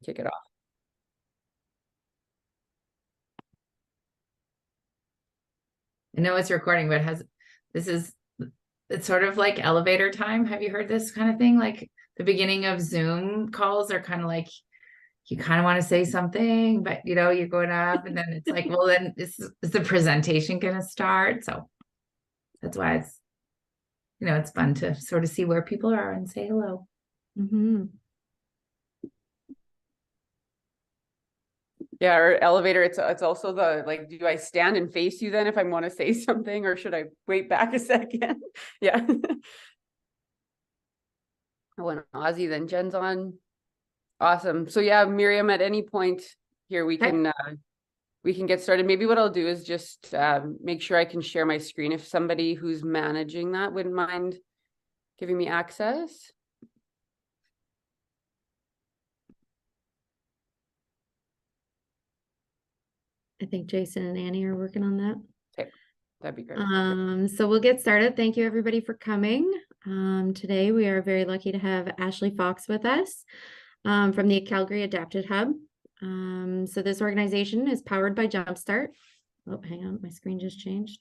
kick it off. I know it's recording, but it's sort of like elevator time. Have you heard this kind of thing? Like the beginning of Zoom calls are kind of like you kind of want to say something, but you're going up and then it's like, well, then is the presentation going to start? So that's why it's fun to sort of see where people are and say hello. Mm-hmm. Yeah, or elevator, it's also the, like, do I stand and face you then if I want to say something, or should I wait back a second? Yeah. When Ozzy, then Jen's on. Awesome. So yeah, Miriam, at any point here we can get started. Maybe what I'll do is just make sure I can share my screen if somebody who's managing that wouldn't mind giving me access. I think Jason and Annie are working on that. Okay, that'd be great. So we'll get started. Thank you everybody for coming. Today we are very lucky to have Ashley Fox with us from the Calgary Adapted Hub. So this organization is powered by Jumpstart. Oh, hang on, my screen just changed.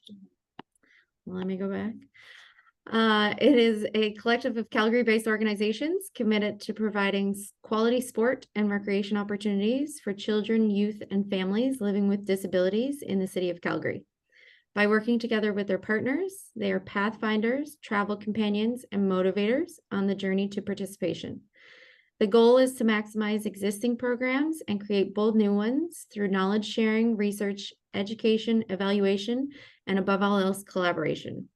Well, let me go back. It is a collective of Calgary-based organizations committed to providing quality sport and recreation opportunities for children, youth, and families living with disabilities in the city of Calgary. By working together with their partners, they are pathfinders, travel companions, and motivators on the journey to participation. The goal is to maximize existing programs and create bold new ones through knowledge sharing, research, education, evaluation, and above all else, collaboration.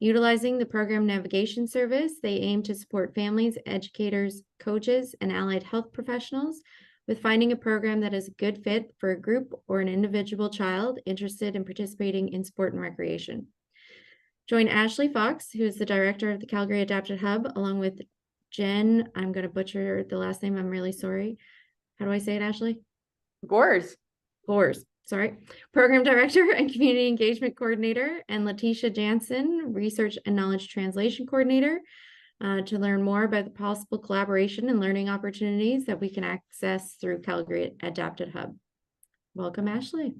Utilizing the program navigation service, they aim to support families, educators, coaches, and allied health professionals with finding a program that is a good fit for a group or an individual child interested in participating in sport and recreation. Join Ashley Fox, who is the director of the Calgary Adapted Hub, along with Jen. I'm going to butcher the last name. I'm really sorry. How do I say it, Ashley? Gores. Sorry, Program Director and Community Engagement Coordinator, and Letitia Jansen, Research and Knowledge Translation Coordinator, to learn more about the possible collaboration and learning opportunities that we can access through Calgary Adapted Hub. Welcome, Ashley.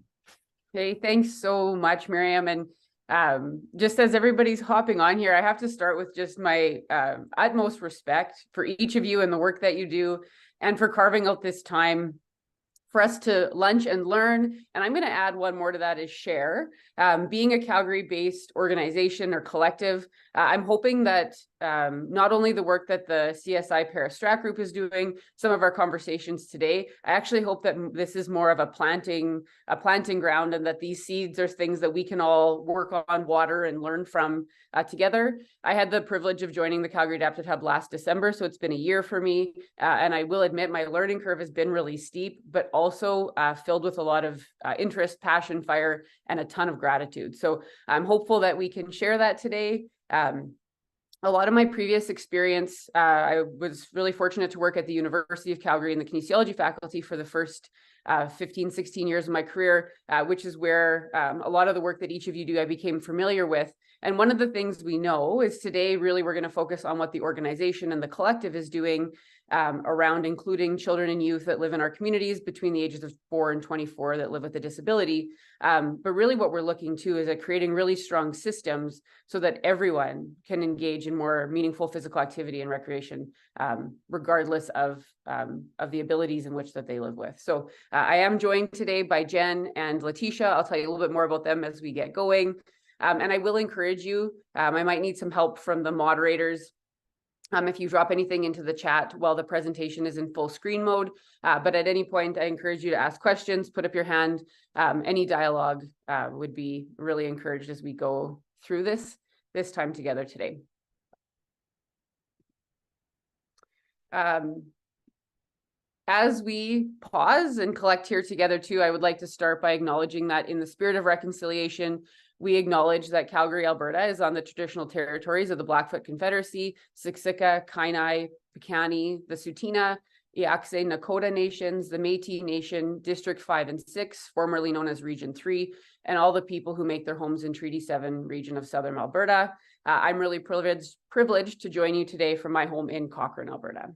Hey, thanks so much, Miriam. And just as everybody's hopping on here, I have to start with just my utmost respect for each of you and the work that you do, and for carving out this time for us to lunch and learn. And I'm going to add one more to that, is share. Being a Calgary-based organization or collective, I'm hoping that not only the work that the CSI Strat group is doing, some of our conversations today, I actually hope that this is more of a planting ground, and that these seeds are things that we can all work on, water, and learn from together. I had the privilege of joining the Calgary Adapted Hub last December, so it's been a year for me. And I will admit my learning curve has been really steep, but also filled with a lot of interest, passion, fire, and a ton of gratitude. So I'm hopeful that we can share that today. A lot of my previous experience, I was really fortunate to work at the University of Calgary in the kinesiology faculty for the first 15, 16 years of my career, which is where a lot of the work that each of you do I became familiar with. And one of the things we know is today, really, we're going to focus on what the organization and the collective is doing around including children and youth that live in our communities between the ages of 4 and 24 that live with a disability. But really what we're looking to is at creating really strong systems so that everyone can engage in more meaningful physical activity and recreation, regardless of the abilities in which that they live with. So I am joined today by Jen and Letitia. I'll tell you a little bit more about them as we get going. And I will encourage you, I might need some help from the moderators if you drop anything into the chat while the presentation is in full screen mode. But at any point, I encourage you to ask questions, put up your hand. Any dialogue would be really encouraged as we go through this time together today. As we pause and collect here together too, I would like to start by acknowledging that in the spirit of reconciliation, we acknowledge that Calgary, Alberta is on the traditional territories of the Blackfoot Confederacy, Siksika, Kainai, Piikani, the Tsuut'ina, Eakse Nakota Nations, the Métis Nation, District 5 and 6, formerly known as Region 3, and all the people who make their homes in Treaty 7 region of Southern Alberta. I'm really privileged to join you today from my home in Cochrane, Alberta.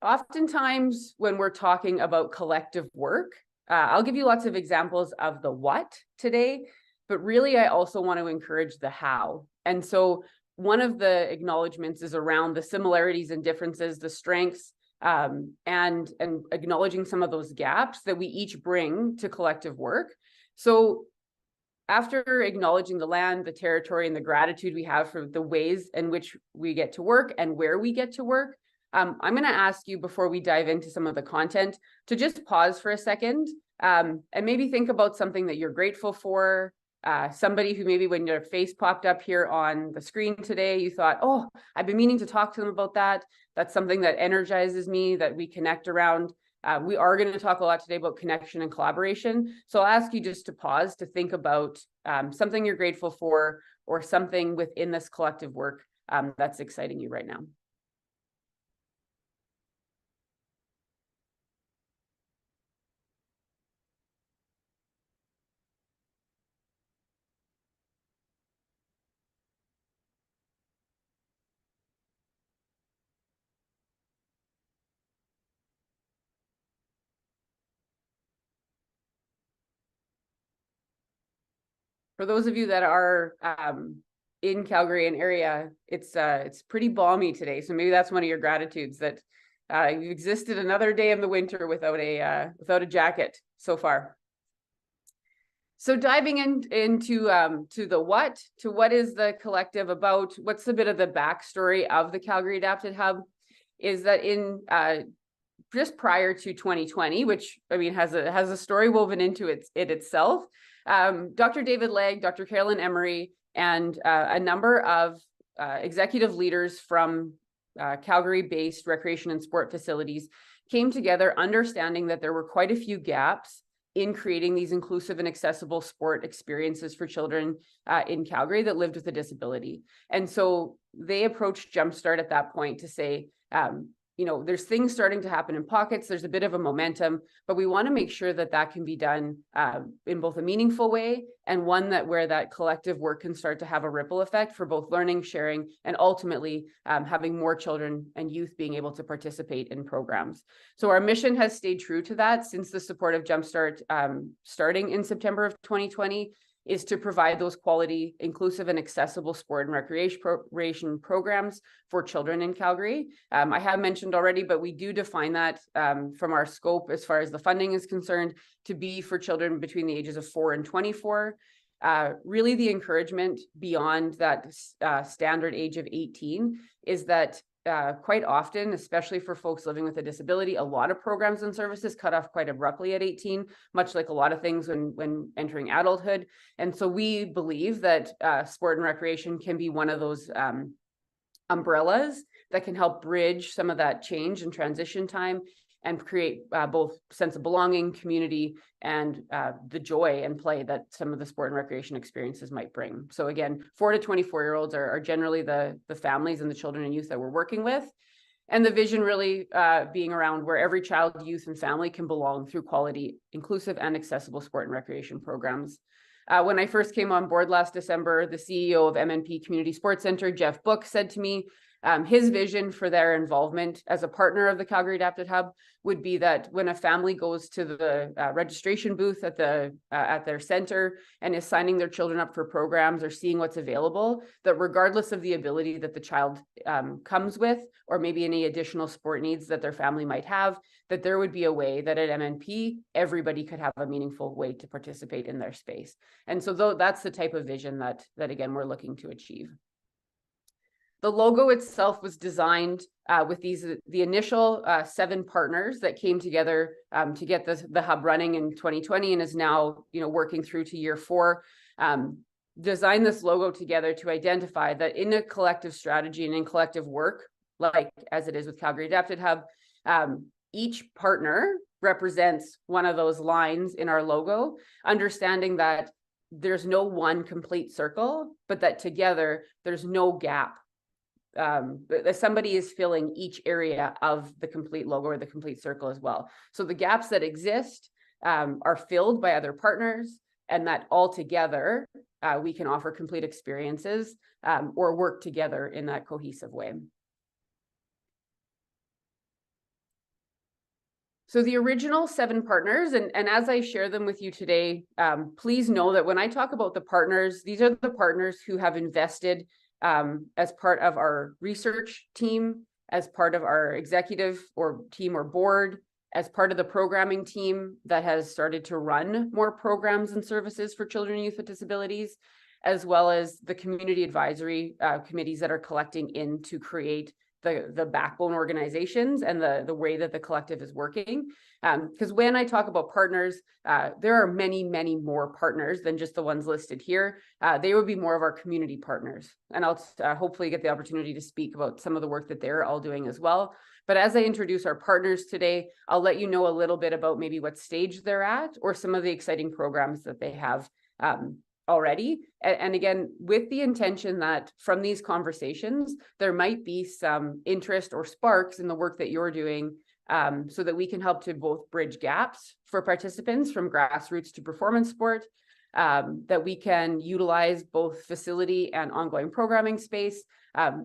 oftentimes when we're talking about collective work, I'll give you lots of examples of the what today, but really I also want to encourage the how. And so one of the acknowledgements is around the similarities and differences, the strengths, and acknowledging some of those gaps that we each bring to collective work. So after acknowledging the land, the territory, and the gratitude we have for the ways in which we get to work and where we get to work, I'm going to ask you, before we dive into some of the content, to just pause for a second, and maybe think about something that you're grateful for, somebody who maybe when your face popped up here on the screen today, you thought, oh, I've been meaning to talk to them about that. That's something that energizes me, that we connect around. We are going to talk a lot today about connection and collaboration. So I'll ask you just to pause to think about something you're grateful for, or something within this collective work that's exciting you right now. For those of you that are in Calgary and area, it's pretty balmy today. So maybe that's one of your gratitudes, that you've existed another day in the winter without a jacket so far. So diving into what is the collective about, what's a bit of the backstory of the Calgary Adapted Hub, is that in just prior to 2020, which I mean has a story woven into it itself, Dr. David Legg, Dr. Carolyn Emery, and a number of executive leaders from Calgary-based recreation and sport facilities came together, understanding that there were quite a few gaps in creating these inclusive and accessible sport experiences for children in Calgary that lived with a disability. And so they approached Jumpstart at that point to say, you know, there's things starting to happen in pockets, there's a bit of a momentum, but we want to make sure that that can be done in both a meaningful way and one that where that collective work can start to have a ripple effect for both learning, sharing, and ultimately having more children and youth being able to participate in programs. So our mission has stayed true to that since the support of Jumpstart starting in September of 2020, is to provide those quality, inclusive, and accessible sport and recreation programs for children in Calgary. I have mentioned already, but we do define that from our scope as far as the funding is concerned to be for children between the ages of 4 and 24. Really the encouragement beyond that standard age of 18 is that quite often, especially for folks living with a disability, a lot of programs and services cut off quite abruptly at 18, much like a lot of things when entering adulthood. And so we believe that sport and recreation can be one of those umbrellas that can help bridge some of that change and transition time and create both sense of belonging, community, and the joy and play that some of the sport and recreation experiences might bring. So again, 4 to 24-year-olds are generally the families and the children and youth that we're working with. And the vision really being around where every child, youth, and family can belong through quality, inclusive, and accessible sport and recreation programs. When I first came on board last December, the CEO of MNP Community Sports Center, Jeff Book, said to me, his vision for their involvement as a partner of the Calgary Adapted Hub would be that when a family goes to the registration booth at their center and is signing their children up for programs or seeing what's available, that regardless of the ability that the child comes with, or maybe any additional sport needs that their family might have, that there would be a way that at MNP, everybody could have a meaningful way to participate in their space. And so that's the type of vision that again, we're looking to achieve. The logo itself was designed with the initial 7 partners that came together to get the hub running in 2020 and is now working through to year 4. Designed this logo together to identify that in a collective strategy and in collective work, like as it is with Calgary Adapted Hub, each partner represents one of those lines in our logo, understanding that there's no one complete circle, but that together there's no gap. Somebody is filling each area of the complete logo or the complete circle as well. So the gaps that exist are filled by other partners, and that all together we can offer complete experiences or work together in that cohesive way. So the original 7 partners, and as I share them with you today, please know that when I talk about the partners, these are the partners who have invested as part of our research team, as part of our executive or team or board, as part of the programming team that has started to run more programs and services for children and youth with disabilities, as well as the community advisory committees that are collecting in to create the backbone organizations and the way that the collective is working. Because when I talk about partners, there are many, many more partners than just the ones listed here. They would be more of our community partners. And I'll hopefully get the opportunity to speak about some of the work that they're all doing as well. But as I introduce our partners today, I'll let you know a little bit about maybe what stage they're at or some of the exciting programs that they have already. And again, with the intention that from these conversations, there might be some interest or sparks in the work that you're doing, so that we can help to both bridge gaps for participants from grassroots to performance sport, that we can utilize both facility and ongoing programming space,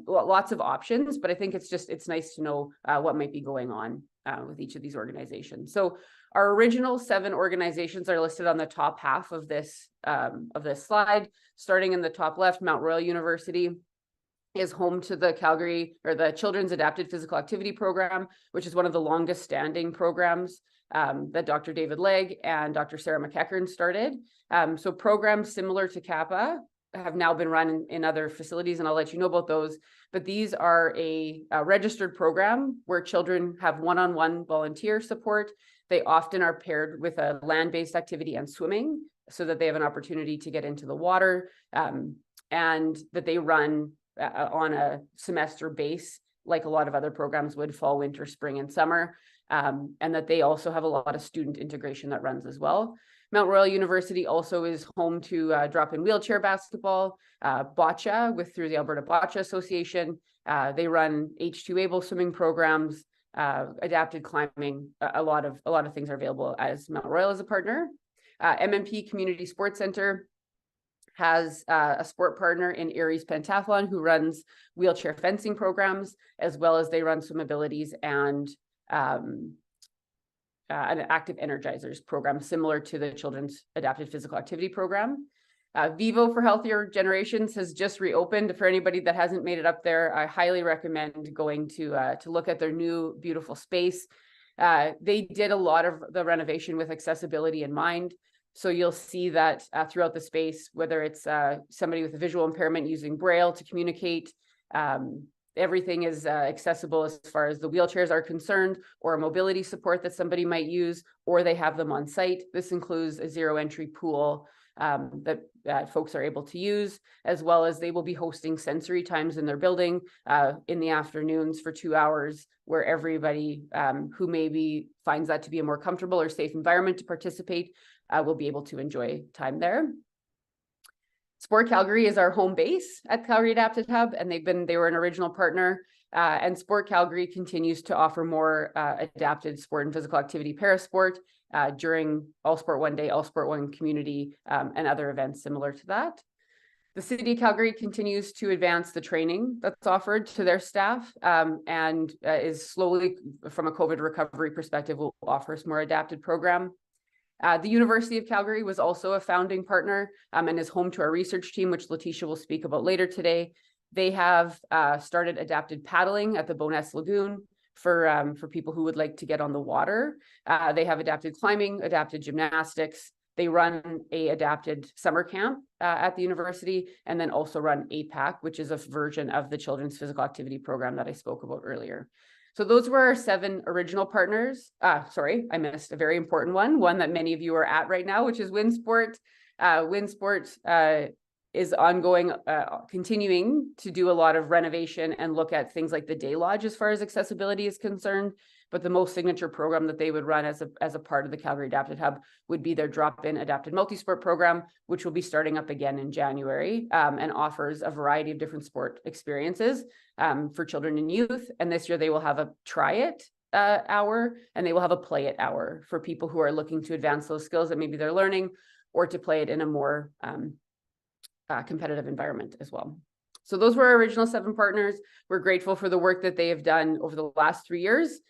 lots of options, but I think it's nice to know what might be going on with each of these organizations. So our original 7 organizations are listed on the top half of this slide. Starting in the top left, Mount Royal University is home to the Calgary or the Children's Adapted Physical Activity Program, which is one of the longest standing programs that Dr. David Legg and Dr. Sarah McEachern started. So programs similar to CAPA have now been run in other facilities, and I'll let you know about those. But these are a registered program where children have one-on-one volunteer support. They often are paired with a land-based activity and swimming so that they have an opportunity to get into the water, and that they run on a semester base, like a lot of other programs would, fall, winter, spring, and summer, and that they also have a lot of student integration that runs as well. Mount Royal University also is home to drop-in wheelchair basketball, bocce through the Alberta Bocce Association. They run H2ABLE swimming programs, adapted climbing. A lot of things are available as Mount Royal as a partner. MMP Community Sports Center has a sport partner in Aries Pentathlon who runs wheelchair fencing programs, as well as they run swim abilities and an active energizers program similar to the Children's Adapted Physical Activity Program. Vivo for Healthier Generations has just reopened. For anybody that hasn't made it up there, I highly recommend going to look at their new beautiful space. They did a lot of the renovation with accessibility in mind. So you'll see that throughout the space, whether it's somebody with a visual impairment using Braille to communicate, everything is accessible as far as the wheelchairs are concerned, or a mobility support that somebody might use, or they have them on site. This includes a zero entry pool that folks are able to use, as well as they will be hosting sensory times in their building in the afternoons for 2 hours, where everybody who maybe finds that to be a more comfortable or safe environment to participate will be able to enjoy time there. Sport Calgary is our home base at Calgary Adapted Hub, and they were an original partner. And Sport Calgary continues to offer more adapted sport and physical activity parasport during All Sport One Day, All Sport One Community, and other events similar to that. The City of Calgary continues to advance the training that's offered to their staff, and is slowly, from a COVID recovery perspective, will offer us more adapted program. The University of Calgary was also a founding partner and is home to our research team, which Letitia will speak about later today. They have started adapted paddling at the Boness Lagoon for people who would like to get on the water. They have adapted climbing, adapted gymnastics. They run a adapted summer camp at the university, and then also run APAC, which is a version of the Children's Physical Activity Program that I spoke about earlier. So those were our 7 original partners. Sorry, I missed a very important one that many of you are at right now, which is WinSport. WinSport is ongoing, continuing to do a lot of renovation and look at things like the Day Lodge as far as accessibility is concerned. But the most signature program that they would run as a part of the Calgary Adapted Hub would be their drop-in adapted multisport program, which will be starting up again in January, and offers a variety of different sport experiences for children and youth. And this year they will have a try it hour, and they will have a play it hour for people who are looking to advance those skills that maybe they're learning, or to play it in a more competitive environment as well. So those were our original 7 partners. We're grateful for the work that they have done over the last 3 years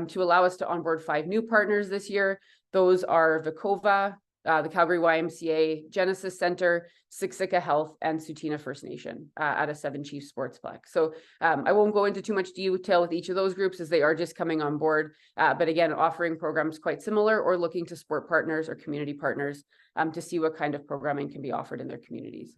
to allow us to onboard 5 new partners this year. Those are Vicova, the Calgary YMCA, Genesis Center, Siksika Health, and Tsuut'ina First Nation at a 7 Chief Sportsplex. So I won't go into too much detail with each of those groups as they are just coming on board. But again, offering programs quite similar or looking to sport partners or community partners to see what kind of programming can be offered in their communities.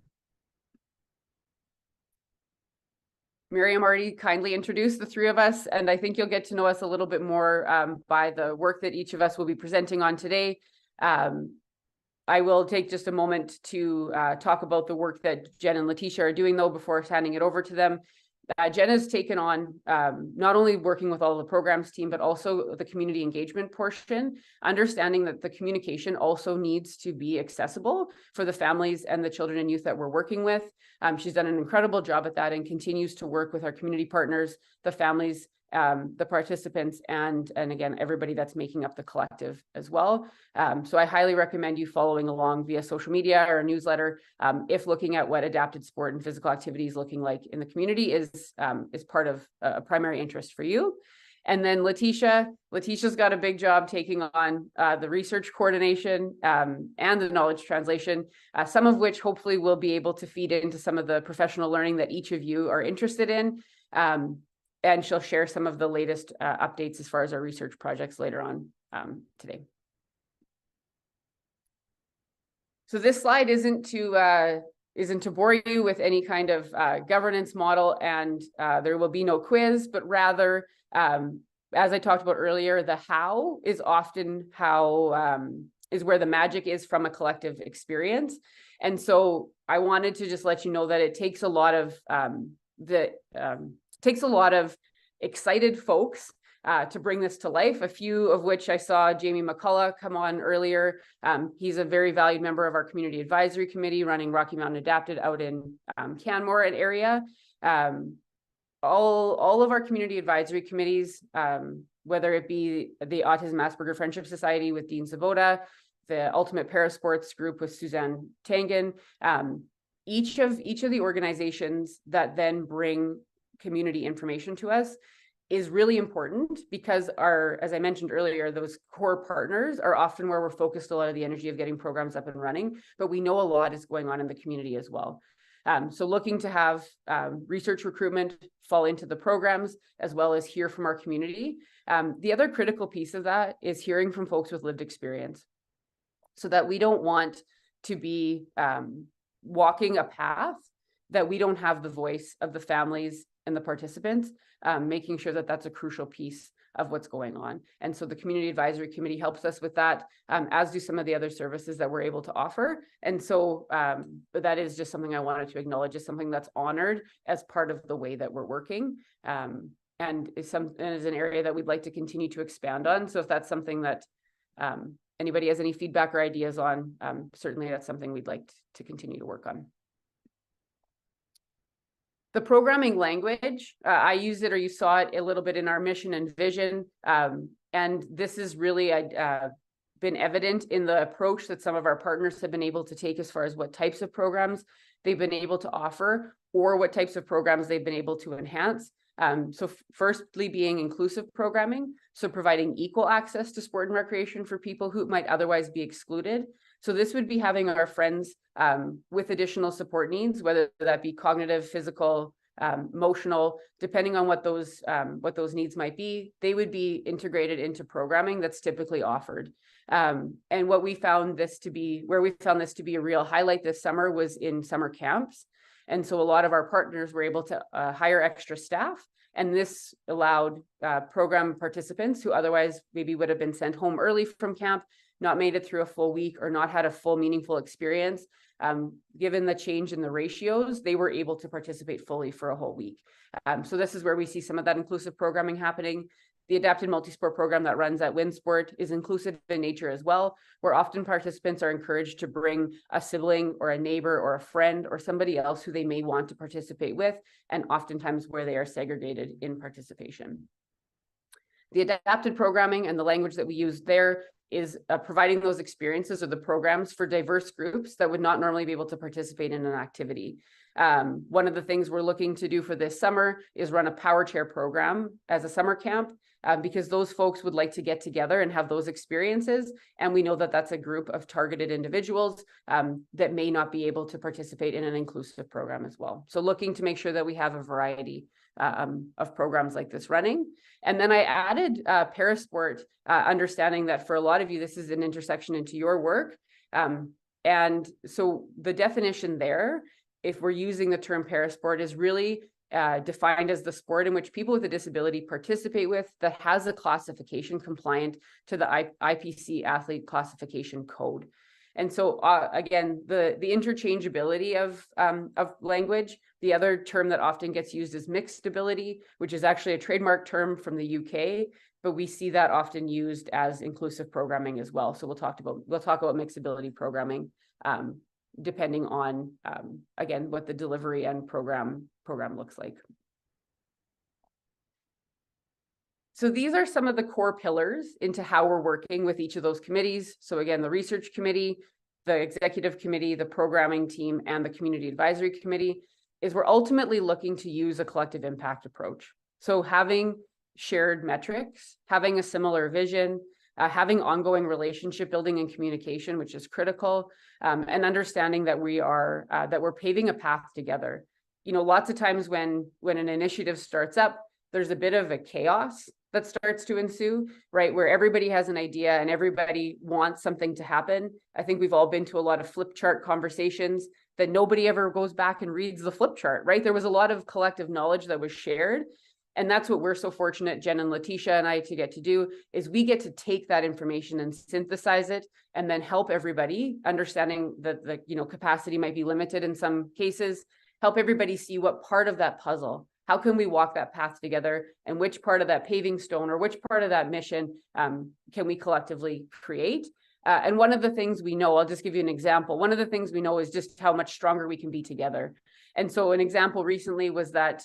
Miriam already kindly introduced the 3 of us, and I think you'll get to know us a little bit more by the work that each of us will be presenting on today. I will take just a moment to talk about the work that Jen and Letitia are doing, though, before handing it over to them. Jen has taken on not only working with all the programs team, but also the community engagement portion, understanding that the communication also needs to be accessible for the families and the children and youth that we're working with. She's done an incredible job at that and continues to work with our community partners, the families, the participants, and again, everybody that's making up the collective as well. So I highly recommend you following along via social media or a newsletter if looking at what adapted sport and physical activity is looking like in the community is part of a primary interest for you. And then Letitia's got a big job taking on the research coordination and the knowledge translation, some of which hopefully will be able to feed into some of the professional learning that each of you are interested in. And she'll share some of the latest updates as far as our research projects later on today. So this slide isn't to bore you with any kind of governance model, and there will be no quiz, but rather, as I talked about earlier, the how is often is where the magic is from a collective experience. And so I wanted to just let you know that it takes a lot of excited folks to bring this to life, a few of which I saw Jamie McCullough come on earlier. He's a very valued member of our Community Advisory Committee running Rocky Mountain Adapted out in Canmore area. All of our community advisory committees, whether it be the Autism Asperger Friendship Society with Dean Zavoda, the Ultimate Parasports Group with Suzanne Tangen, each of the organizations that then bring community information to us is really important because as I mentioned earlier, those core partners are often where we're focused a lot of the energy of getting programs up and running, but we know a lot is going on in the community as well. So looking to have research recruitment fall into the programs as well as hear from our community. The other critical piece of that is hearing from folks with lived experience so that we don't want to be walking a path that we don't have the voice of the families and the participants, making sure that that's a crucial piece of what's going on. And so the Community Advisory Committee helps us with that, as do some of the other services that we're able to offer. And so but that is just something I wanted to acknowledge as something that's honored as part of the way that we're working. And is an area that we'd like to continue to expand on. So if that's something that anybody has any feedback or ideas on, certainly that's something we'd like to continue to work on. The programming language, I use it, or you saw it a little bit in our mission and vision. And this has really been evident in the approach that some of our partners have been able to take as far as what types of programs they've been able to offer or what types of programs they've been able to enhance. So firstly being inclusive programming, so providing equal access to sport and recreation for people who might otherwise be excluded. So this would be having our friends with additional support needs, whether that be cognitive, physical, emotional, depending on what those needs might be, they would be integrated into programming that's typically offered. And where we found this to be a real highlight this summer was in summer camps. And so a lot of our partners were able to hire extra staff, and this allowed program participants who otherwise maybe would have been sent home early from camp, not made it through a full week or not had a full meaningful experience. Given the change in the ratios, they were able to participate fully for a whole week. So this is where we see some of that inclusive programming happening. The adapted multi-sport program that runs at WinSport is inclusive in nature as well, where often participants are encouraged to bring a sibling or a neighbor or a friend or somebody else who they may want to participate with, and oftentimes where they are segregated in participation. The adapted programming and the language that we use there is providing those experiences or the programs for diverse groups that would not normally be able to participate in an activity. One of the things we're looking to do for this summer is run a power chair program as a summer camp, because those folks would like to get together and have those experiences. And we know that that's a group of targeted individuals that may not be able to participate in an inclusive program as well. So looking to make sure that we have a variety of programs like this running. And then I added parasport, understanding that for a lot of you, this is an intersection into your work. And so the definition there, if we're using the term parasport, is really defined as the sport in which people with a disability participate with that has a classification compliant to the IPC athlete classification code. And so again, the interchangeability of language, the other term that often gets used is mixed ability, which is actually a trademark term from the UK, but we see that often used as inclusive programming as well. So we'll talk about mixed ability programming, depending on again what the delivery and program looks like. So these are some of the core pillars into how we're working with each of those committees. So again, the research committee, the executive committee, the programming team, and the community advisory committee is we're ultimately looking to use a collective impact approach. So having shared metrics, having a similar vision, having ongoing relationship building and communication, which is critical, and understanding that we're paving a path together. You know, lots of times when an initiative starts up, there's a bit of a chaos that starts to ensue, right? Where everybody has an idea and everybody wants something to happen. I think we've all been to a lot of flip chart conversations that nobody ever goes back and reads the flip chart, right? There was a lot of collective knowledge that was shared. And that's what we're so fortunate, Jen and Letitia and I, to get to do, is we get to take that information and synthesize it and then help everybody, understanding that the capacity might be limited in some cases, help everybody see what part of that puzzle, how can we walk that path together, and which part of that paving stone or which part of that mission can we collectively create. And one of the things we know, I'll just give you an example. One of the things we know is just how much stronger we can be together. And so an example recently was that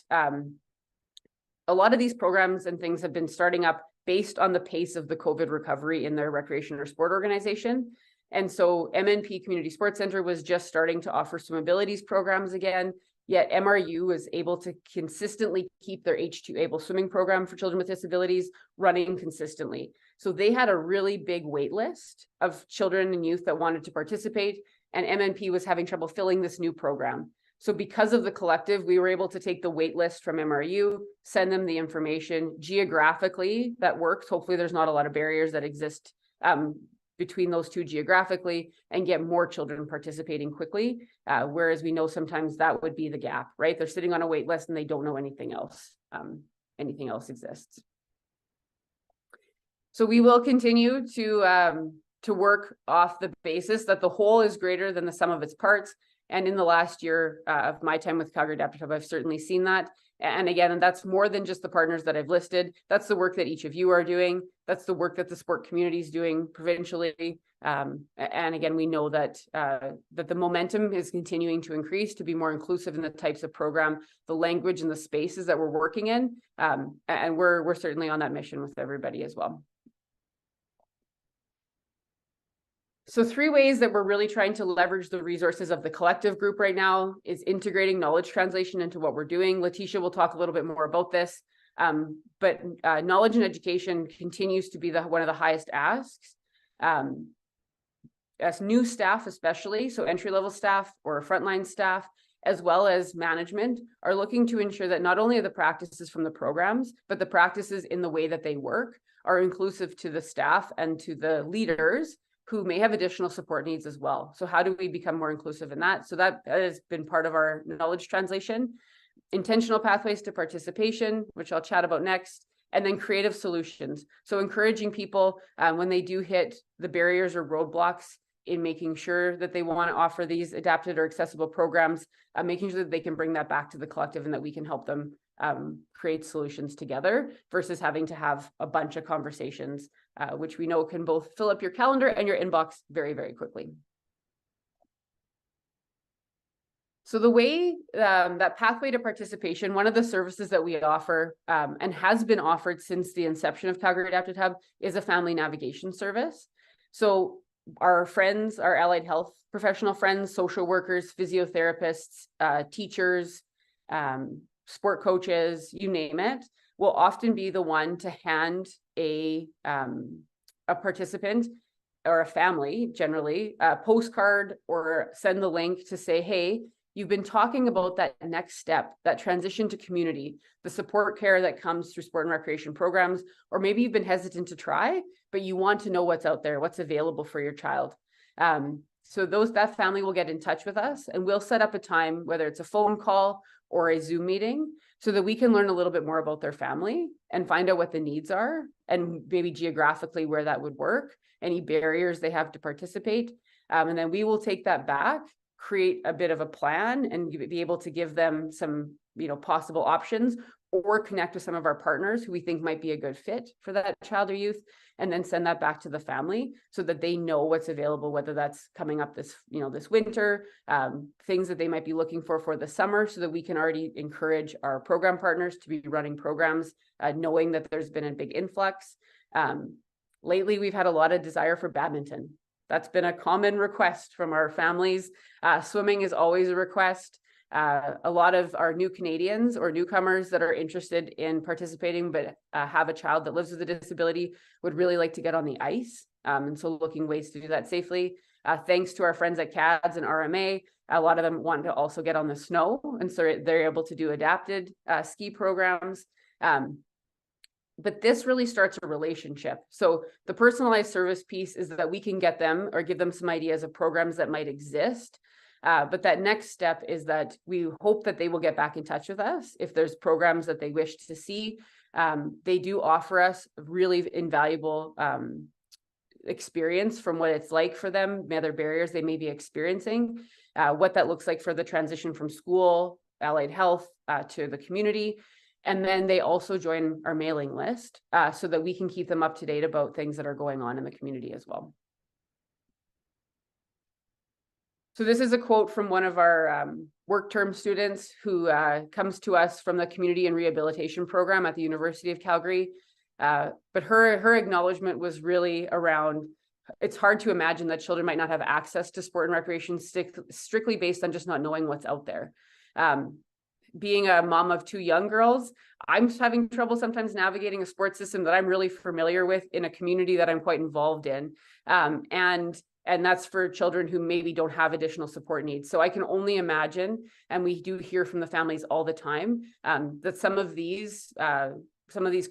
a lot of these programs and things have been starting up based on the pace of the COVID recovery in their recreation or sport organization. And so MNP Community Sports Center was just starting to offer swim abilities programs again, yet MRU was able to consistently keep their H2 Able swimming program for children with disabilities running consistently. So they had a really big wait list of children and youth that wanted to participate, and MNP was having trouble filling this new program. So because of the collective, we were able to take the wait list from MRU, send them the information geographically that works. Hopefully there's not a lot of barriers that exist between those two geographically, and get more children participating quickly. Whereas we know sometimes that would be the gap, right? They're sitting on a wait list and they don't know anything else exists. So we will continue to work off the basis that the whole is greater than the sum of its parts. And in the last year of my time with Calgary Adaptive Hub, I've certainly seen that. And again, and that's more than just the partners that I've listed. That's the work that each of you are doing. That's the work that the sport community is doing provincially. And again, we know that that the momentum is continuing to increase to be more inclusive in the types of program, the language and the spaces that we're working in. And we're certainly on that mission with everybody as well. So 3 ways that we're really trying to leverage the resources of the collective group right now is integrating knowledge translation into what we're doing. Letitia will talk a little bit more about this, but knowledge and education continues to be one of the highest asks. As new staff especially, so entry-level staff or frontline staff, as well as management, are looking to ensure that not only are the practices from the programs, but the practices in the way that they work are inclusive to the staff and to the leaders who may have additional support needs as well. So how do we become more inclusive in that? So that has been part of our knowledge translation. Intentional pathways to participation, which I'll chat about next, and then creative solutions. So encouraging people when they do hit the barriers or roadblocks in making sure that they want to offer these adapted or accessible programs, making sure that they can bring that back to the collective and that we can help them create solutions together versus having to have a bunch of conversations, which we know can both fill up your calendar and your inbox very, very quickly. So the way that pathway to participation, one of the services that we offer and has been offered since the inception of Calgary Adapted Hub is a family navigation service. So our friends, our allied health professional friends, social workers, physiotherapists, teachers, sport coaches, you name it, will often be the one to hand a participant or a family, generally, a postcard or send the link to say, hey, you've been talking about that next step, that transition to community, the support care that comes through sport and recreation programs, or maybe you've been hesitant to try, but you want to know what's out there, what's available for your child. So that family will get in touch with us, and we'll set up a time, whether it's a phone call or a Zoom meeting, so that we can learn a little bit more about their family and find out what the needs are, and maybe geographically where that would work, any barriers they have to participate. And then we will take that back, create a bit of a plan, and be able to give them some, possible options, or connect with some of our partners who we think might be a good fit for that child or youth, and then send that back to the family so that they know what's available, whether that's coming up this winter, things that they might be looking for the summer, so that we can already encourage our program partners to be running programs, knowing that there's been a big influx. Lately, we've had a lot of desire for badminton. That's been a common request from our families. Swimming is always a request. A lot of our new Canadians or newcomers that are interested in participating but have a child that lives with a disability would really like to get on the ice. And so looking ways to do that safely. Thanks to our friends at CADS and RMA, a lot of them want to also get on the snow, and so they're able to do adapted ski programs. But this really starts a relationship. So the personalized service piece is that we can get them or give them some ideas of programs that might exist. But that next step is that we hope that they will get back in touch with us if there's programs that they wish to see. They do offer us really invaluable experience from what it's like for them, other barriers they may be experiencing, what that looks like for the transition from school, allied health to the community. And then they also join our mailing list so that we can keep them up to date about things that are going on in the community as well. So this is a quote from one of our work term students who comes to us from the Community and Rehabilitation Program at the University of Calgary. But her acknowledgement was really around, it's hard to imagine that children might not have access to sport and recreation strictly based on just not knowing what's out there. Being a mom of two young girls, I'm having trouble sometimes navigating a sports system that I'm really familiar with in a community that I'm quite involved in. And that's for children who maybe don't have additional support needs. So I can only imagine, and we do hear from the families all the time, that some of these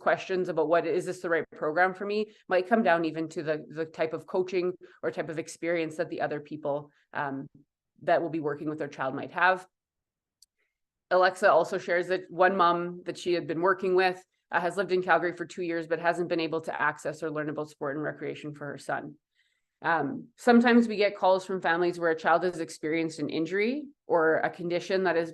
questions about what is this the right program for me might come down even to the type of coaching or type of experience that the other people that will be working with their child might have. Alexa also shares that one mom that she had been working with has lived in Calgary for 2 years, but hasn't been able to access or learn about sport and recreation for her son. Sometimes we get calls from families where a child has experienced an injury or a condition that is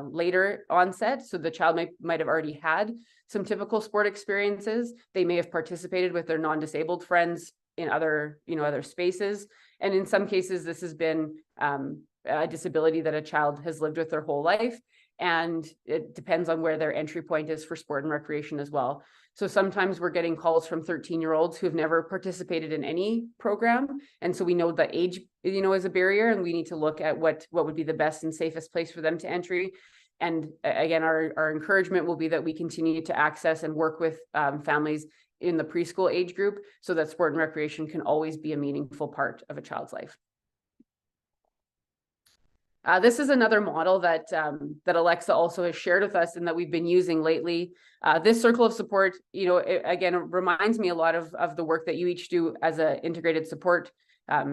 later onset. So the child might have already had some typical sport experiences. They may have participated with their non-disabled friends in other spaces. And in some cases, this has been a disability that a child has lived with their whole life. And it depends on where their entry point is for sport and recreation as well. So sometimes we're getting calls from 13-year-olds who have never participated in any program. And so we know that age, is a barrier, and we need to look at what would be the best and safest place for them to entry. And again, our encouragement will be that we continue to access and work with families in the preschool age group so that sport and recreation can always be a meaningful part of a child's life. This is another model that Alexa also has shared with us and that we've been using lately. This circle of support, again, it reminds me a lot of the work that you each do as an integrated support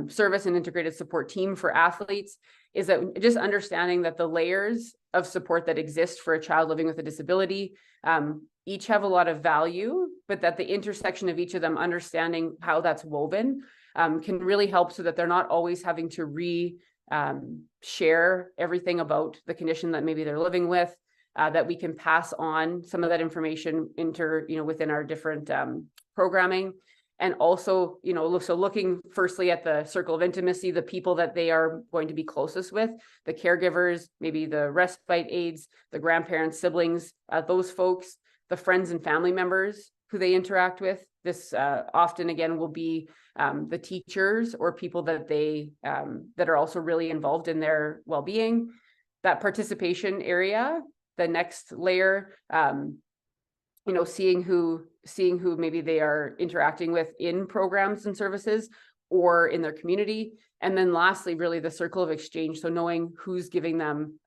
service and integrated support team for athletes, is that just understanding that the layers of support that exist for a child living with a disability each have a lot of value, but that the intersection of each of them, understanding how that's woven, can really help so that they're not always having to share everything about the condition that maybe they're living with, that we can pass on some of that information within our different programming. And also, so looking firstly at the circle of intimacy, the people that they are going to be closest with, the caregivers, maybe the respite aides, the grandparents, siblings, those folks, the friends and family members who they interact with, This often, again, will be the teachers or people that that are also really involved in their well-being. That participation area, the next layer, seeing who maybe they are interacting with in programs and services or in their community. And then lastly, really the circle of exchange. So knowing who's giving them,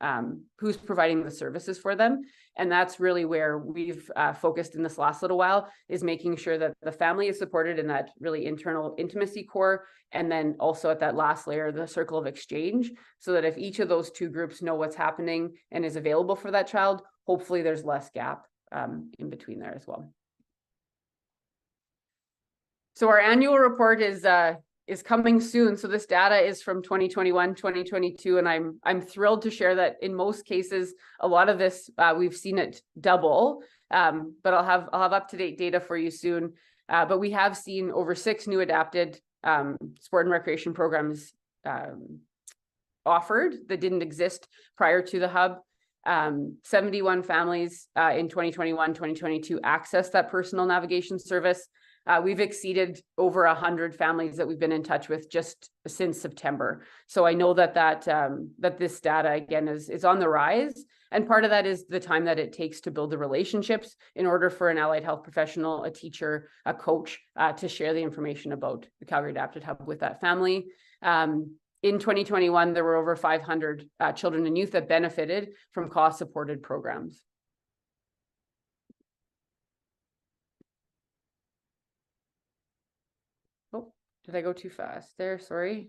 who's providing the services for them. And that's really where we've focused in this last little while, is making sure that the family is supported in that really internal intimacy core. And then also at that last layer, the circle of exchange, so that if each of those two groups know what's happening and is available for that child, hopefully there's less gap in between there as well. So our annual report is coming soon. So this data is from 2021, 2022, and I'm thrilled to share that in most cases, a lot of this we've seen it double. But I'll have up-to-date data for you soon. But we have seen over 6 new adapted sport and recreation programs offered that didn't exist prior to the hub. 71 families in 2021, 2022 accessed that personal navigation service. We've exceeded over 100 families that we've been in touch with just since September. So I know that this data again is on the rise, and part of that is the time that it takes to build the relationships in order for an allied health professional, a teacher, a coach to share the information about the Calgary Adapted Hub with that family. In 2021, there were over 500 children and youth that benefited from cost-supported programs. Oh, did I go too fast there? Sorry.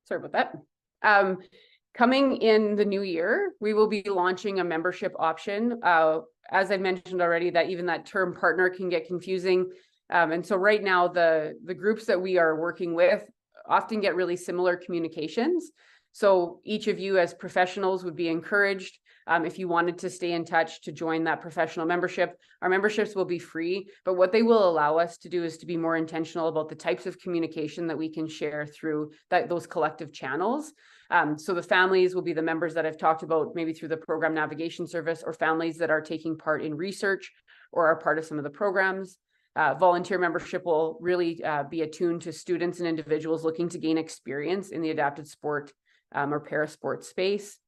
Sorry about that. Coming in the new year, we will be launching a membership option. As I mentioned already, that even that term partner can get confusing. And so right now, the groups that we are working with often get really similar communications. So each of you as professionals would be encouraged, if you wanted to stay in touch, to join that professional membership. Our memberships will be free, but what they will allow us to do is to be more intentional about the types of communication that we can share through those collective channels. So the families will be the members that I've talked about, maybe through the program navigation service, or families that are taking part in research or are part of some of the programs. Volunteer membership will really be attuned to students and individuals looking to gain experience in the adapted sport or parasport space.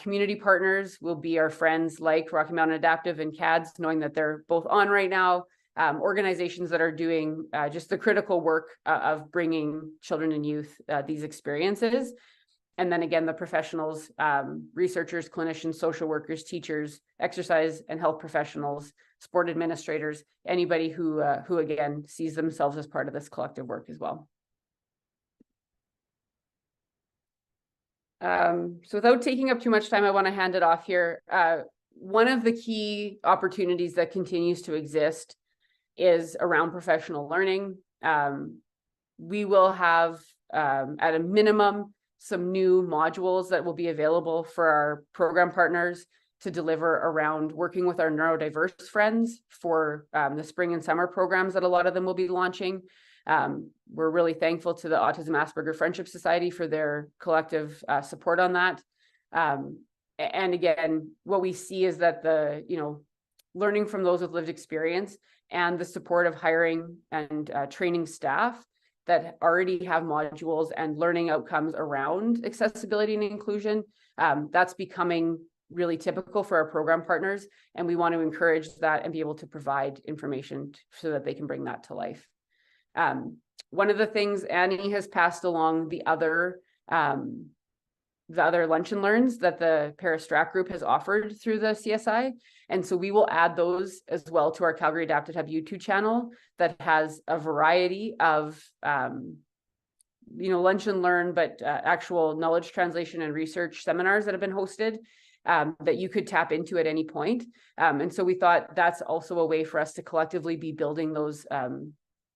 Community partners will be our friends like Rocky Mountain Adaptive and CADS, knowing that they're both on right now. Organizations that are doing just the critical work of bringing children and youth these experiences. And then again, the professionals, researchers, clinicians, social workers, teachers, exercise and health professionals, sport administrators, anybody who again sees themselves as part of this collective work as well. So without taking up too much time, I want to hand it off here. One of the key opportunities that continues to exist is around professional learning. We will have, at a minimum, some new modules that will be available for our program partners to deliver around working with our neurodiverse friends for the spring and summer programs that a lot of them will be launching. We're really thankful to the Autism Asperger Friendship Society for their collective support on that. And again, what we see is that learning from those with lived experience and the support of hiring and training staff that already have modules and learning outcomes around accessibility and inclusion, that's becoming really typical for our program partners. And we want to encourage that and be able to provide information so that they can bring that to life. One of the things Annie has passed along the other lunch and learns that the Strat group has offered through the CSI. And so we will add those as well to our Calgary Adapted Hub YouTube channel that has a variety of, lunch and learn, but actual knowledge translation and research seminars that have been hosted that you could tap into at any point. And so we thought that's also a way for us to collectively be building those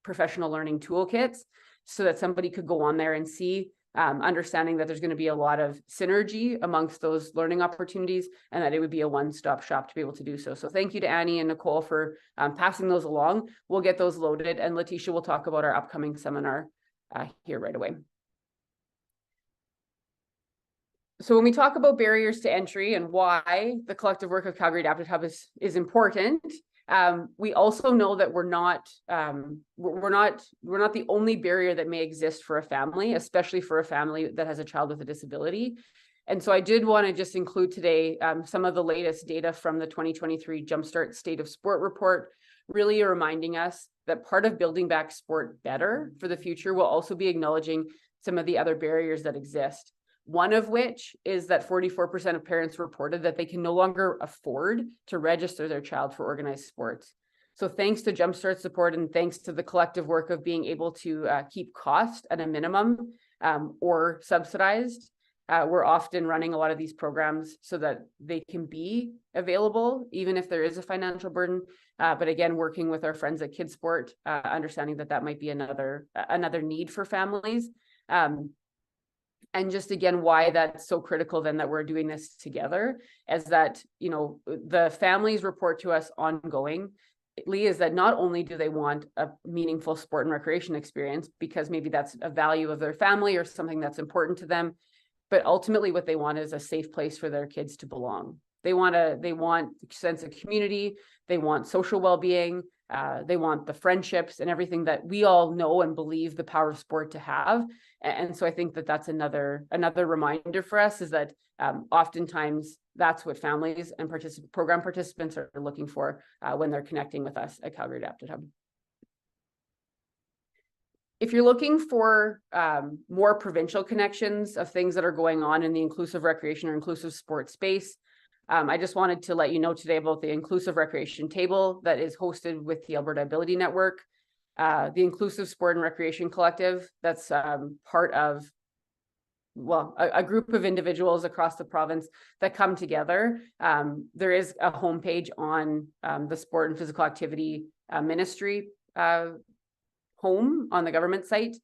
professional learning toolkits so that somebody could go on there and see, understanding that there's going to be a lot of synergy amongst those learning opportunities and that it would be a one-stop shop to be able to do so. So thank you to Annie and Nicole for passing those along. We'll get those loaded, and Letitia will talk about our upcoming seminar here right away. So when we talk about barriers to entry and why the collective work of Calgary Adapted Hub is important, we also know that we're not the only barrier that may exist for a family, especially for a family that has a child with a disability. And so I did want to just include today some of the latest data from the 2023 Jumpstart State of Sport report, really reminding us that part of building back sport better for the future will also be acknowledging some of the other barriers that exist. One of which is that 44% of parents reported that they can no longer afford to register their child for organized sports. So thanks to Jumpstart support and thanks to the collective work of being able to keep cost at a minimum or subsidized, we're often running a lot of these programs so that they can be available, even if there is a financial burden. But again, working with our friends at Kids Sport, understanding that that might be another need for families. And just again, why that's so critical then that we're doing this together is that, you know, the families report to us ongoing, is that not only do they want a meaningful sport and recreation experience because maybe that's a value of their family or something that's important to them, but ultimately what they want is a safe place for their kids to belong. They want a sense of community. They want social well-being. They want the friendships and everything that we all know and believe the power of sport to have. And so I think that that's another reminder for us is that oftentimes that's what families and program participants are looking for when they're connecting with us at Calgary Adapted Hub. If you're looking for more provincial connections of things that are going on in the inclusive recreation or inclusive sport space, I just wanted to let you know today about the Inclusive Recreation Table that is hosted with the Alberta Ability Network, the Inclusive Sport and Recreation Collective that's part of, well, a group of individuals across the province that come together. There is a homepage on the Sport and Physical Activity Ministry home on the government site.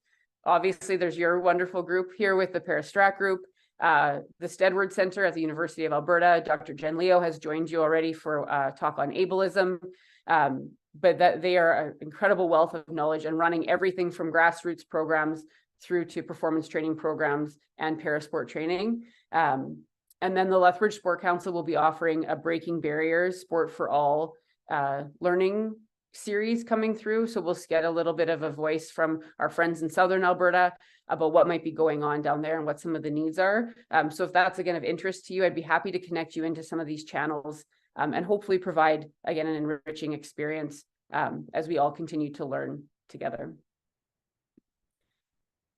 Obviously, there's your wonderful group here with the Strat group. The Stedward Center at the University of Alberta, Dr. Jen Leo has joined you already for a talk on ableism, but that they are an incredible wealth of knowledge and running everything from grassroots programs through to performance training programs and parasport training. And then the Lethbridge Sport Council will be offering a Breaking Barriers Sport for All learning series coming through. So we'll get a little bit of a voice from our friends in Southern Alberta about what might be going on down there and what some of the needs are. So if that's again of interest to you, I'd be happy to connect you into some of these channels and hopefully provide again an enriching experience as we all continue to learn together.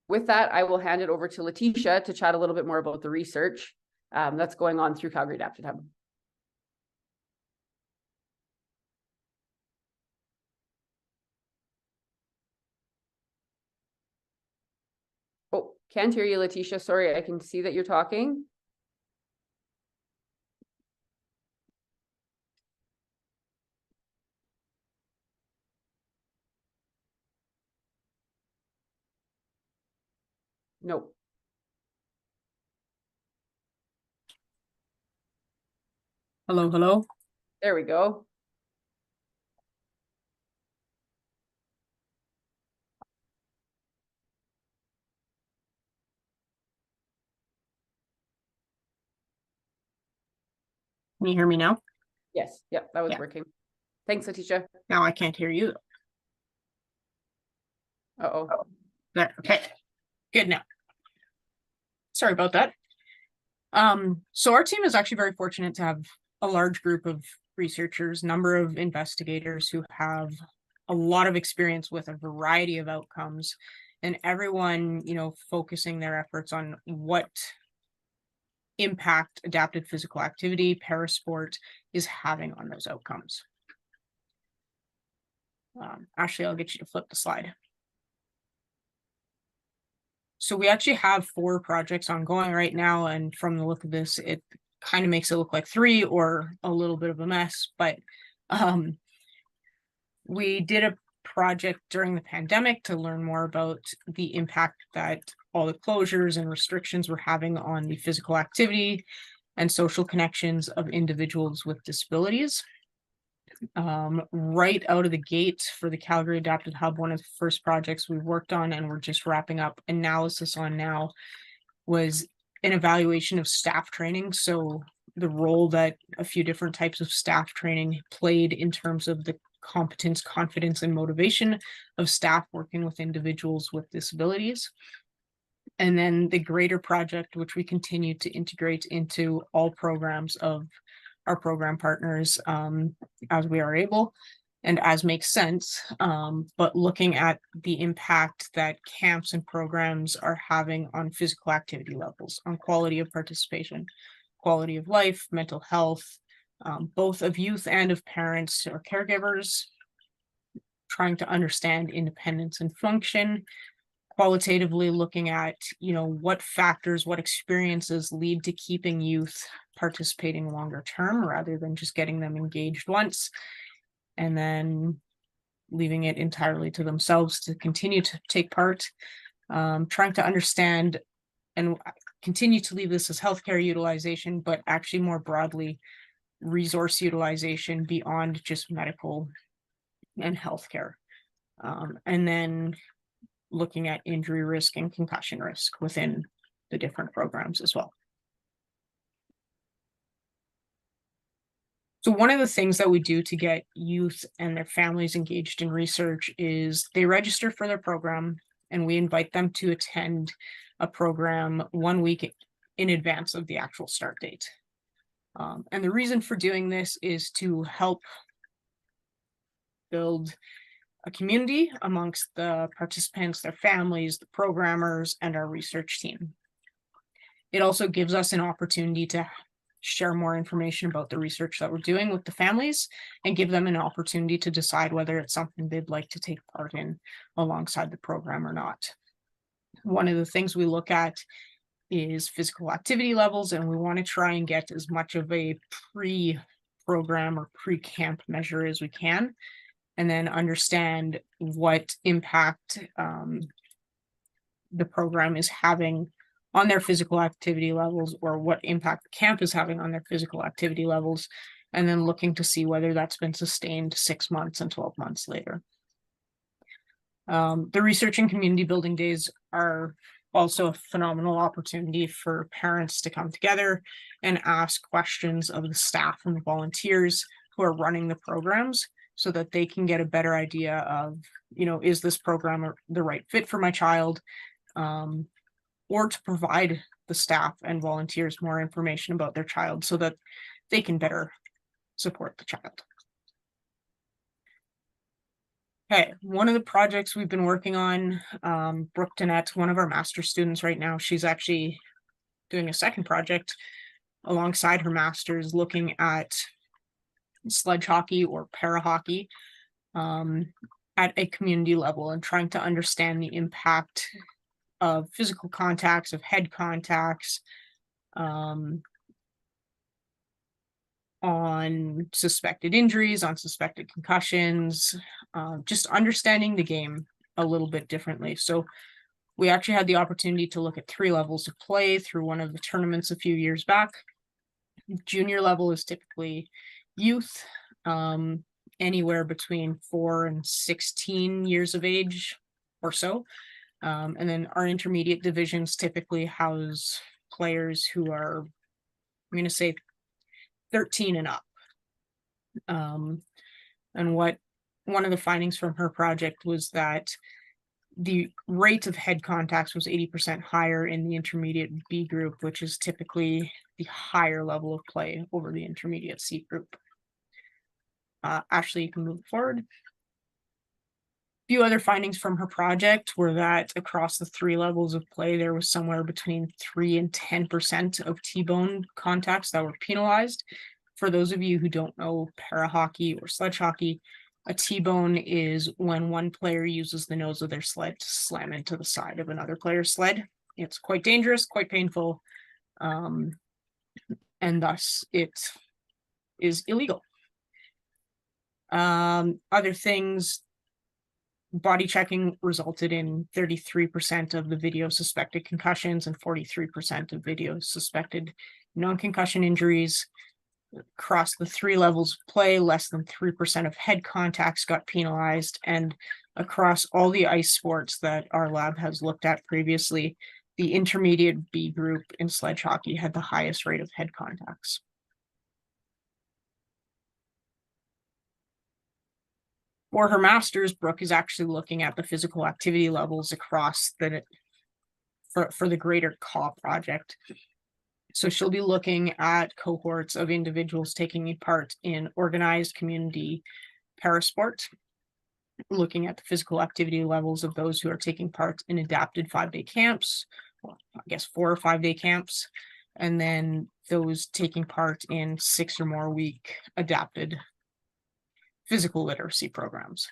With that, I will hand it over to Letitia to chat a little bit more about the research that's going on through Calgary Adapted Hub. Oh, can't hear you, Letitia. Sorry, I can see that you're talking. Nope. Hello, hello. There we go. Can you hear me now? Yes. Yep. That was working. Thanks, Letitia. Now I can't hear you. Uh-oh. There, okay. Good now. Sorry about that. So our team is actually very fortunate to have a large group of researchers, number of investigators who have a lot of experience with a variety of outcomes, and everyone, you know, focusing their efforts on what impact adapted physical activity, parasport is having on those outcomes. Ashley, I'll get you to flip the slide. So we actually have 4 projects ongoing right now, and from the look of this, it kind of makes it look like 3 or a little bit of a mess, but we did a project during the pandemic to learn more about the impact that all the closures and restrictions were having on the physical activity and social connections of individuals with disabilities. Right out of the gate for the Calgary Adapted Hub, one of the first projects we worked on and we're just wrapping up analysis on now was an evaluation of staff training. So the role that a few different types of staff training played in terms of the competence, confidence, and motivation of staff working with individuals with disabilities. And then the greater project, which we continue to integrate into all programs of our program partners as we are able and as makes sense, but looking at the impact that camps and programs are having on physical activity levels, on quality of participation, quality of life, mental health, both of youth and of parents or caregivers, trying to understand independence and function, qualitatively looking at, what factors, what experiences lead to keeping youth participating longer term rather than just getting them engaged once and then leaving it entirely to themselves to continue to take part, trying to understand and continue to leave this as healthcare utilization, but actually more broadly, resource utilization beyond just medical and healthcare. And then looking at injury risk and concussion risk within the different programs as well. So one of the things that we do to get youth and their families engaged in research is they register for their program and we invite them to attend a program 1 week in advance of the actual start date. And the reason for doing this is to help build a community amongst the participants, their families, the programmers, and our research team. It also gives us an opportunity to share more information about the research that we're doing with the families and give them an opportunity to decide whether it's something they'd like to take part in alongside the program or not. One of the things we look at is physical activity levels, and we want to try and get as much of a pre-program or pre-camp measure as we can, and then understand what impact the program is having on their physical activity levels, or what impact the camp is having on their physical activity levels, and then looking to see whether that's been sustained 6 months and 12 months later. The research and community building days are also a phenomenal opportunity for parents to come together and ask questions of the staff and the volunteers who are running the programs so that they can get a better idea of, is this program the right fit for my child? Or to provide the staff and volunteers more information about their child so that they can better support the child. Okay, one of the projects we've been working on, Brooke Danette, one of our master students right now, she's actually doing a second project alongside her master's looking at sledge hockey or para hockey at a community level and trying to understand the impact of physical contacts, of head contacts, on suspected injuries, on suspected concussions, just understanding the game a little bit differently. So we actually had the opportunity to look at 3 levels of play through one of the tournaments a few years back. Junior level is typically youth, anywhere between 4 and 16 years of age or so. And then our intermediate divisions typically house players who are, I'm going to say 13 and up. And one of the findings from her project was that the rate of head contacts was 80% higher in the intermediate B group, which is typically the higher level of play over the intermediate C group. Ashley, you can move forward. Few other findings from her project were that across the 3 levels of play, there was somewhere between 3 and 10% of T-bone contacts that were penalized. For those of you who don't know para hockey or sledge hockey, a T-bone is when one player uses the nose of their sled to slam into the side of another player's sled. It's quite dangerous, quite painful, and thus it is illegal. Other things, body checking resulted in 33% of the video suspected concussions and 43% of video suspected non-concussion injuries. Across the 3 levels of play, less than 3% of head contacts got penalized, and across all the ice sports that our lab has looked at previously, the intermediate B group in sledge hockey had the highest rate of head contacts. For her master's, Brooke is actually looking at the physical activity levels across for the greater CAW project. So she'll be looking at cohorts of individuals taking part in organized community parasport, looking at the physical activity levels of those who are taking part in adapted 5-day camps, well, I guess 4 or 5-day camps, and then those taking part in 6 or more week adapted physical literacy programs.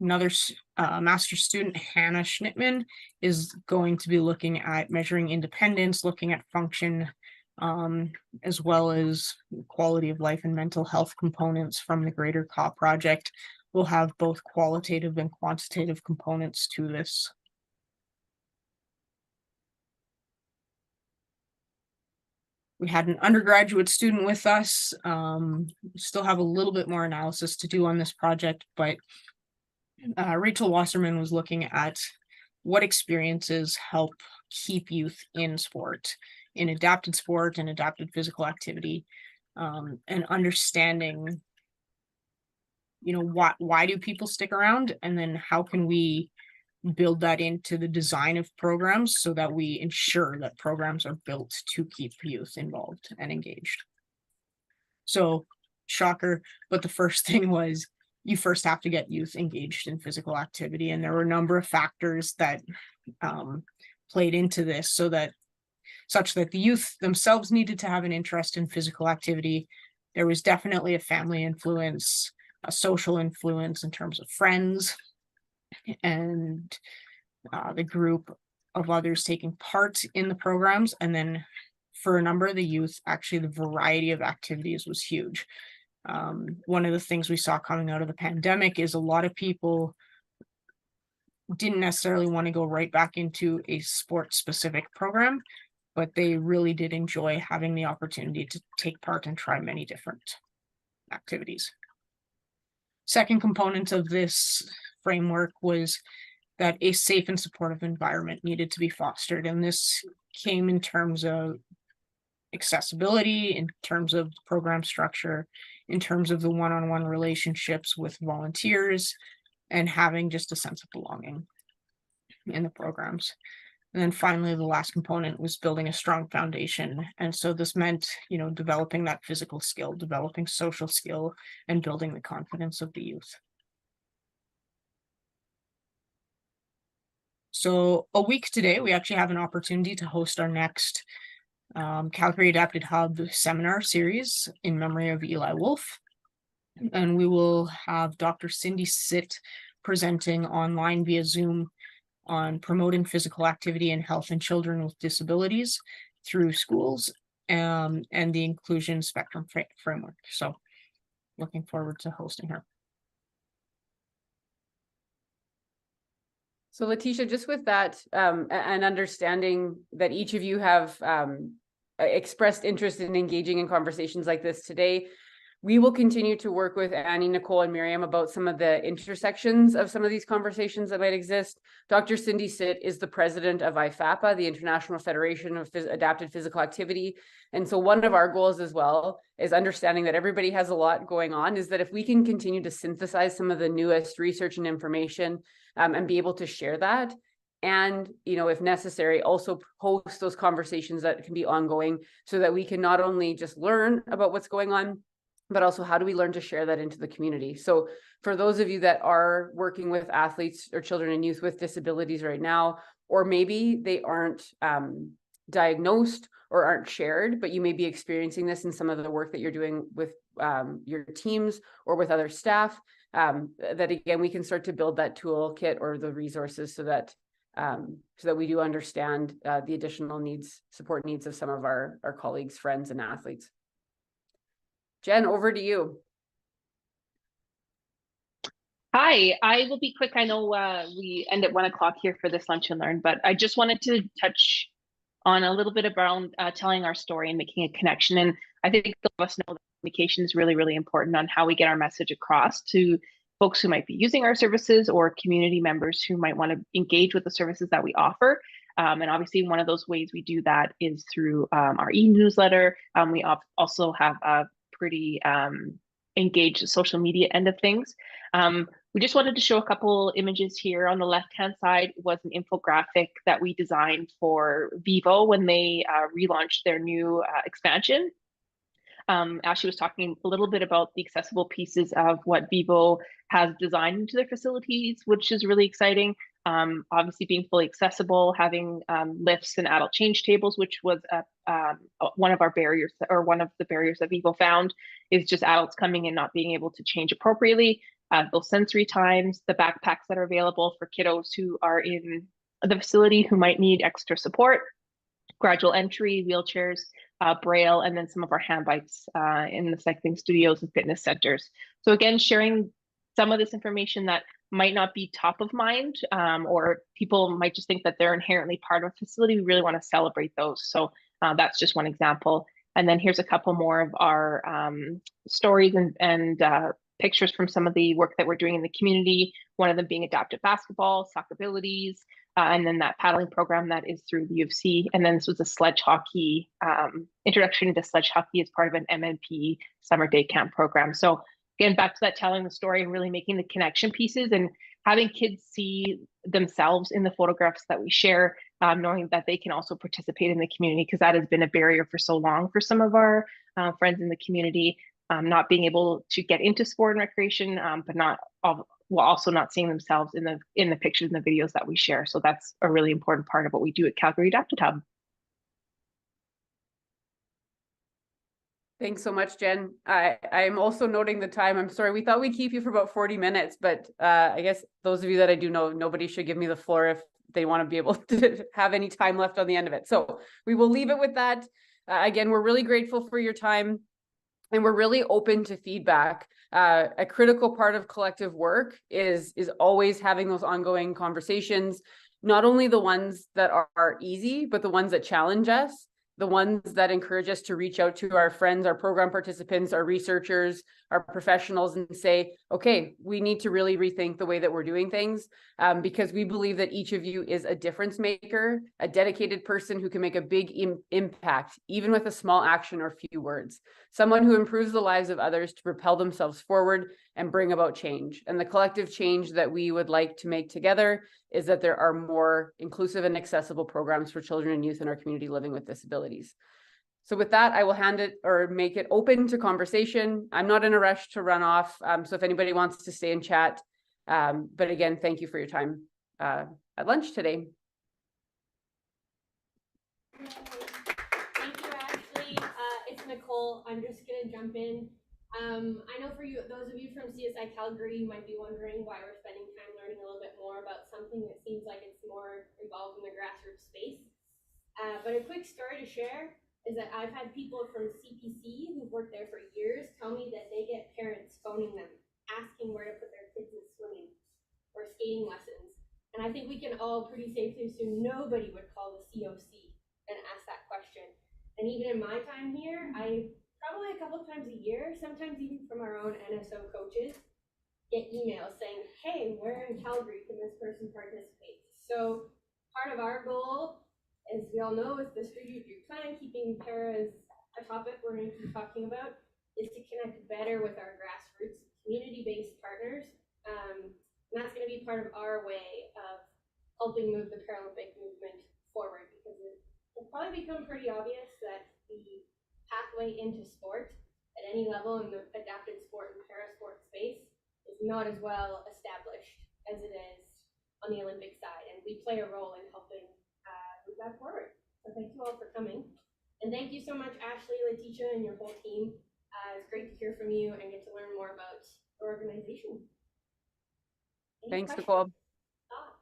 Another master's student, Hannah Schnittman, is going to be looking at measuring independence, looking at function, as well as quality of life and mental health components from the greater CAW project. We'll have both qualitative and quantitative components to this. We had an undergraduate student with us. Still have a little bit more analysis to do on this project, but Rachel Wasserman was looking at what experiences help keep youth in sport, in adapted sport and adapted physical activity, and understanding, you know, why do people stick around, and then how can we build that into the design of programs so that we ensure that programs are built to keep youth involved and engaged. So, shocker, but the first thing was you first have to get youth engaged in physical activity. And there were a number of factors that played into this such that the youth themselves needed to have an interest in physical activity. There was definitely a family influence, a social influence in terms of friends, and the group of others taking part in the programs. And then for a number of the youth, actually the variety of activities was huge. One of the things we saw coming out of the pandemic is a lot of people didn't necessarily want to go right back into a sport specific program, but they really did enjoy having the opportunity to take part and try many different activities. Second component of this framework was that a safe and supportive environment needed to be fostered. And this came in terms of accessibility, in terms of program structure, in terms of the one-on-one relationships with volunteers, and having just a sense of belonging in the programs. And then finally, the last component was building a strong foundation. And so this meant, you know, developing that physical skill, developing social skill, and building the confidence of the youth. So a week today, we actually have an opportunity to host our next Calgary Adapted Hub seminar series in memory of Eli Wolf. And we will have Dr. Cindy Sitt presenting online via Zoom on promoting physical activity and health in children with disabilities through schools, and the inclusion spectrum framework. So looking forward to hosting her. So Letitia, just with that, and understanding that each of you have expressed interest in engaging in conversations like this today, we will continue to work with Annie, Nicole, and Miriam about some of the intersections of some of these conversations that might exist. Dr. Cindy Sitt is the president of IFAPA, the International Federation of Adapted Physical Activity. And so one of our goals as well is understanding that everybody has a lot going on, is that if we can continue to synthesize some of the newest research and information and be able to share that, and, you know, if necessary, also host those conversations that can be ongoing, so that we can not only just learn about what's going on, but also how do we learn to share that into the community. So for those of you that are working with athletes or children and youth with disabilities right now, or maybe they aren't diagnosed or aren't shared, but you may be experiencing this in some of the work that you're doing with your teams or with other staff, that again, we can start to build that toolkit or the resources so that we do understand the additional needs, support needs of some of our colleagues, friends, and athletes. Jen, over to you. Hi, I will be quick. I know we end at 1 o'clock here for this lunch and learn, but I just wanted to touch on a little bit around telling our story and making a connection. And I think a lot of us know that communication is really, really important on how we get our message across to folks who might be using our services or community members who might want to engage with the services that we offer. And obviously, one of those ways we do that is through our e-newsletter. We also have a pretty engaged social media end of things. We just wanted to show a couple images here. On the left-hand side was an infographic that we designed for Vivo when they relaunched their new expansion. Ashley was talking a little bit about the accessible pieces of what Vivo has designed into their facilities, which is really exciting. Obviously being fully accessible, having lifts and adult change tables, which was one of our barriers, or one of the barriers that Vivo found, is just adults coming in not being able to change appropriately. Those sensory times, the backpacks that are available for kiddos who are in the facility who might need extra support, gradual entry, wheelchairs, braille, and then some of our hand bikes in the cycling studios and fitness centers. So again, sharing some of this information that might not be top of mind, or people might just think that they're inherently part of a facility. We really want to celebrate those. So that's just one example. And then here's a couple more of our stories and pictures from some of the work that we're doing in the community. One of them being adaptive basketball, soccer abilities, and then that paddling program that is through the U of C. And then this was a sledge hockey, introduction to sledge hockey as part of an MNP summer day camp program. So again, back to that telling the story and really making the connection pieces and having kids see themselves in the photographs that we share, knowing that they can also participate in the community, because that has been a barrier for so long for some of our friends in the community, not being able to get into sport and recreation, but not all, while also not seeing themselves in the pictures and the videos that we share. So that's a really important part of what we do at Calgary Adapted Hub. Thanks so much, Jen. I'm also noting the time. I'm sorry, we thought we'd keep you for about 40 minutes, but I guess those of you that I do know, nobody should give me the floor if they want to be able to have any time left on the end of it. So we will leave it with that. Again, we're really grateful for your time, and we're really open to feedback. A critical part of collective work is always having those ongoing conversations, not only the ones that are easy, but the ones that challenge us, the ones that encourage us to reach out to our friends, our program participants, our researchers, our professionals, and say, okay, we need to really rethink the way that we're doing things, because we believe that each of you is a difference maker, a dedicated person who can make a big impact, even with a small action or few words, someone who improves the lives of others to propel themselves forward and bring about change. And the collective change that we would like to make together is that there are more inclusive and accessible programs for children and youth in our community living with disabilities. So with that, I will hand it or make it open to conversation. I'm not in a rush to run off. So if anybody wants to stay and chat, but again, thank you for your time at lunch today. Thank you, Ashley. It's Nicole. I'm just gonna jump in. I know for you, those of you from CSI Calgary, you might be wondering why we're spending time learning a little bit more about something that seems like it's more involved in the grassroots space. But a quick story to share is that I've had people from CPC who've worked there for years tell me that they get parents phoning them, asking where to put their kids in swimming or skating lessons. And I think we can all pretty safely assume nobody would call the COC and ask that question. And even in my time here, I probably a couple of times a year, sometimes even from our own NSO coaches, get emails saying, hey, where in Calgary can this person participate? So part of our goal, as we all know, is the strategic plan, keeping para as a topic we're going to keep talking about, is to connect better with our grassroots community-based partners. And that's going to be part of our way of helping move the Paralympic movement forward, because it's probably become pretty obvious that the pathway into sport at any level in the adapted sport and parasport space is not as well established as it is on the Olympic side, and we play a role in helping move that forward. So thank you all for coming, and thank you so much, Ashley, Letitia, and your whole team. It's great to hear from you and get to learn more about your organization. Any Thanks, questions? Nicole. Thoughts?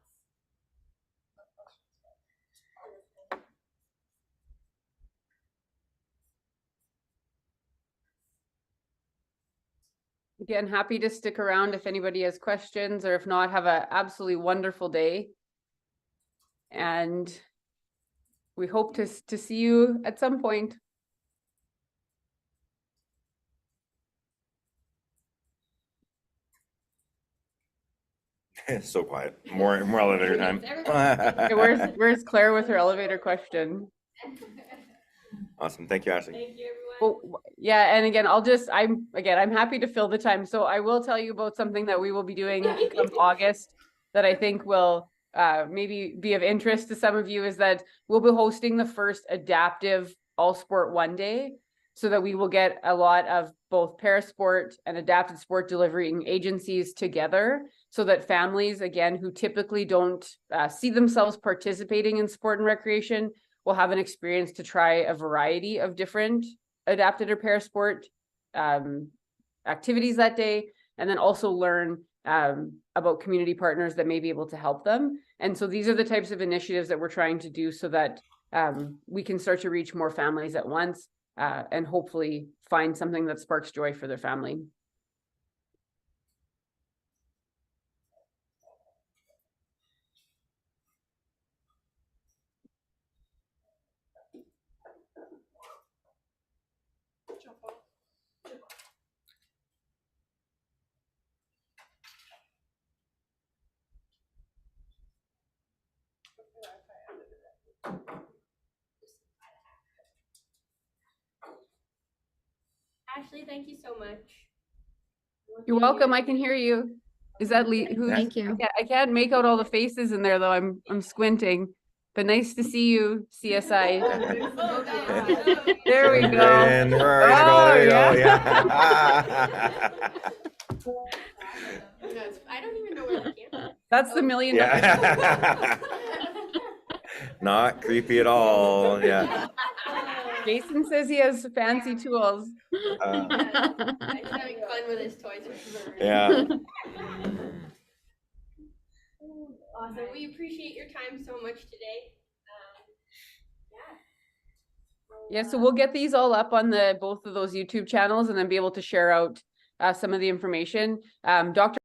Again, happy to stick around if anybody has questions, or if not, have an absolutely wonderful day. And we hope to see you at some point. It's so quiet. More elevator time. Okay, where's Claire with her elevator question? Awesome. Thank you, Ashley. Thank you, everyone. Well, yeah, and again, I'm happy to fill the time. So I will tell you about something that we will be doing come August that I think will maybe be of interest to some of you, is that we'll be hosting the first adaptive all sport one day, so that we will get a lot of both parasport and adapted sport delivering agencies together, so that families, again, who typically don't see themselves participating in sport and recreation, will have an experience to try a variety of different adapted or parasport activities that day, and then also learn about community partners that may be able to help them. And so these are the types of initiatives that we're trying to do so that we can start to reach more families at once and hopefully find something that sparks joy for their family. Ashley, thank you so much. You're welcome. I can hear you. Is that Lee? Who's? Thank you. I can't make out all the faces in there though. I'm squinting. But nice to see you, CSI. There we go. And there we go. There you go. Yeah. I don't even know where the camera is. That's the $1 million. Yeah. Not creepy at all. Yeah. Jason says he has fancy tools. He's having fun with his toys. Yeah. Awesome. We appreciate your time so much today. Yeah, so we'll get these all up on both of those YouTube channels and then be able to share out some of the information. Dr.